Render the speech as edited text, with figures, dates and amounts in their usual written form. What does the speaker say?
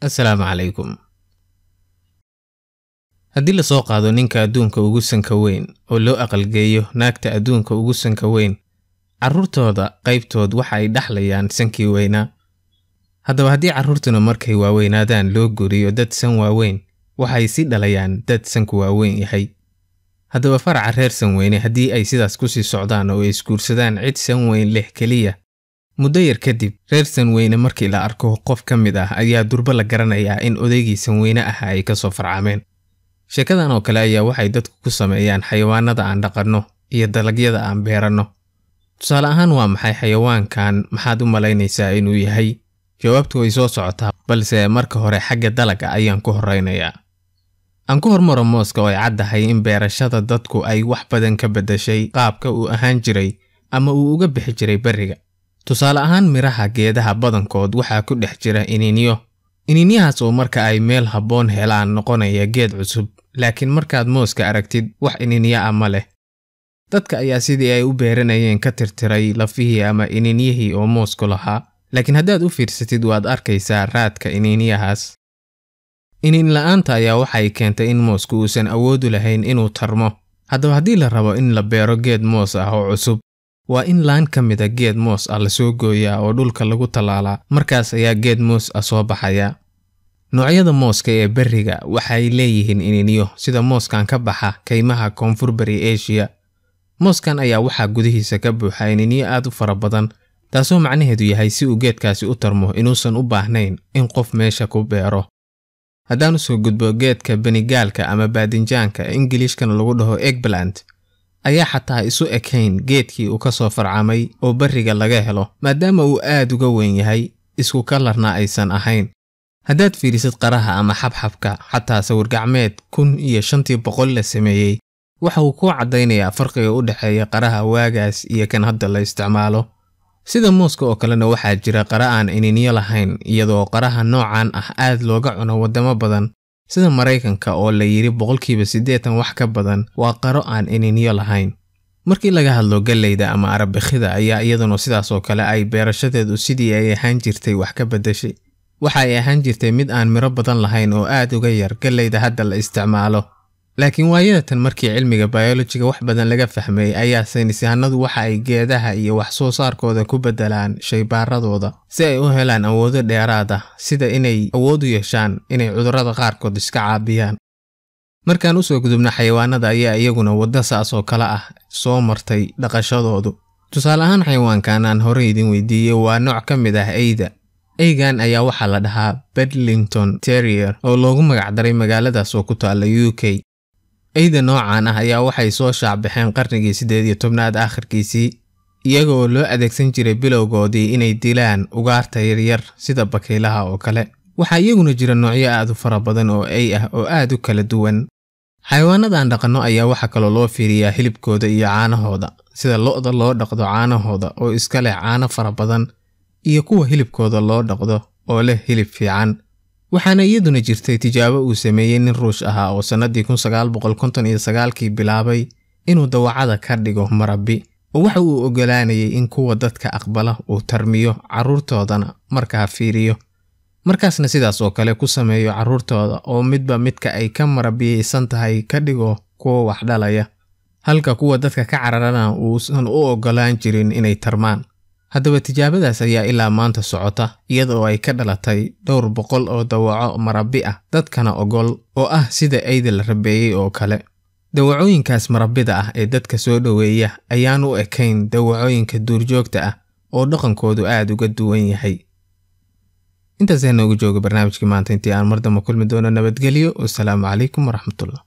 Assalaamu calaykum. Haddii la soo qaado ninka adduunka ugu sanka weyn oo loo aqalgeeyo naagta adduunka ugu sanka weyn, carruurtooda qaybtood waxa ay dhaxlayaan sankii weynaa. Haddaba haddii carruurtuna markay waaweynaadaan loo guriyo dad san waaweyn, waxay si dhalayaan dad sanku waaweyn yahay. Haddaba faraca reer san weyne haddii ay sidaas ku sii socdaan oo ay isguursadaan cid san weyn leh keliya, muddo yar kadib reer san weyne markii la arko qof ka mid ah ayaa durba la garanayaa in odaygii san weyne ah ay ka soo farcameen. Sheekadan oo kale ayaa waxay dadku ku sameeyaan xayawaanada aan dhaqanno iyo dalagyada aan beeranno. Tusaale ahaan waa maxay xayawaankan maxaad u malaynaysaa inuu yahay? Jawaabtu way soo socotaa, balse marka hore xagga dalaga ayaan ku horeynayaa. Aan ku hormaro mooska oo ay caddahay in beerashada dadku ay wax badan ka bedeshay qaabka uu ahaan jiray ama uu uga bixi jiray bariga. Tusaale ahaan miraha geedaha badankood waxaa ku dhex jira iniinyo. Iniinyahaas oo marka ay meel habboon helaan noqonaya geed cusub, laakiin markaad mooska aragtid wax iniinyo ma leh. Dadka ayaa sidii ay u beeranayeen ka tirtiray lafihii ama iniinyihii oo moosku lahaa, laakiin haddaad u fiirsatid waad arkaysaa raadka iniinyahaas. Iniin la'aanta ayaa waxay keentay in moosku uusan awood u lahayn inuu tarmo. Haddaba haddii la rabo in la beero geed moos ah oo cusub, waa in laan ka mid ah geed moos ah la soo gooyaa oo dhulka lagu tallaalaa, markaas ayaa geed moos ah soo baxaya. Noocyada mooska ee bariga waxay leeyihiin iniinyo sida mooskan ka baxa kaymaha Koonfur Bari Asia. Mooskan ayaa waxaa gudihiisa ka buuxa iniinyo aad u fara badan, taasoo macnaheedu yahay si uu geedkaasi u tarmo inuusan u baahnayn in qof meesha ku beero. Haddaan soo gudbo geedka benigaalka ama baadinjaanka Ingiriiskana lagu dhaho eggplant, ayaa xataa isu ekayn geedkii uu ka soo farcamay oo bariga laga helo, maadaama uu aad uga weyn yahay, isku kalarna aysan ahayn. Haddaad fiirisid qaraha ama xabxabka, xataa sawir gacmeed 1500 la sameeyay, waxa uu ku cadaynayaa farqiga u dhaxeeya qaraha waagaas iyo kan hadda la isticmaalo. Sida mooska oo kalena waxaa jira qara aan iniinyo lahayn, iyadoo qaraha noocan ah aad looga cuno wadamo badan sida Mareykanka oo la yiri 80% wax ka badan waa qaro aan iniinyo lahayn. Markii laga hadlo galleyda ama arabikhida ayaa iyaduna sidaas oo kale ay beerashadeedu sidii ay ahaan jirtay wax ka bedeshay. Waxa ay ahaan jirtay mid aan miro badan lahayn oo aad uga yar galleyda hadda la isticmaalo. Laakiin waayadatan markii cilmiga biology-ga wax badan laga fahmay ayaa saynisyahanadu waxa ay geedaha iyo wax soo saarkooda ku bedelaan shaybaaradooda si ay u helaan awoodo dheeraad ah, sida inay awood u yeeshaan inay cudurrada qaarkood iska caabiyaan. Markaan u soo gudubno xayawaanada ayaa iyaguna wadda saas oo kale ah soo martay dhaqashadoodu. Tusaale ahaan xayawaankan aan hore idin weydiiyay waa nooc ka mid ah eyda. Eygan ayaa waxaa la dhahaa Bedlington Terrier oo loogu magac daray magaaladaas oo ku taalla UK. Eyda noocan ah ayaa waxay soo shaacbixeen qarnigii 18aad aakhirkiisii, iyagoo loo adeegsan jiray bilowgoodii inay dilaan ugaarta yaryar sida bakaylaha oo kale. Waxaa iyaguna jira noocyo aad u fara badan oo ey ah oo aad u kala duwan. Xayawaanada aan dhaqanno ayaa waxa kaloo loo fiiriyaa hilibkooda iyo caanahooda, sida lo'da loo dhaqdo caanahooda oo iska leh caano fara badan, iyo kuwa hilibkooda loo dhaqdo oo leh hilib fiican. Waxaana iyaduna jirtay tijaabo uu sameeyay nin Ruush ahaa oo sanadii 1959 bilaabay inuu dawacada ka dhigo marabbi, oo waxa uu ogolaanayay in kuwa dadka aqbala uu tarmiyo carruurtoodana markaa fiiriyo. Markaasna sidaas oo kale ku sameeyo carruurtooda oo midba midka ay ka marabbiyeysan tahay ka dhigo kuwa wax dhalaya, halka kuwa dadka ka cararana uusan u ogolaan jirin inay tarmaan. Haddaba tijaabadaas ayaa ilaa maanta socota, iyadoo ay ka dhalatay dhowr boqol oo dawaco marabbi ah dadkana ogol oo ah sida eyda la rabeeyay oo kale. Dawacooyinkaas marabbida ah ee dadka soo dhaweeya ayaan u ekayn dawacooyinka duurjoogta ah oo dhaqankoodu aad uga duwan yahay. Intaas ayaan ugu jooga barnaamijkii maanta intii aan mar dambe kulmi doono. Nabadgelyo. Assalaamu calaykum waraxmatullaah.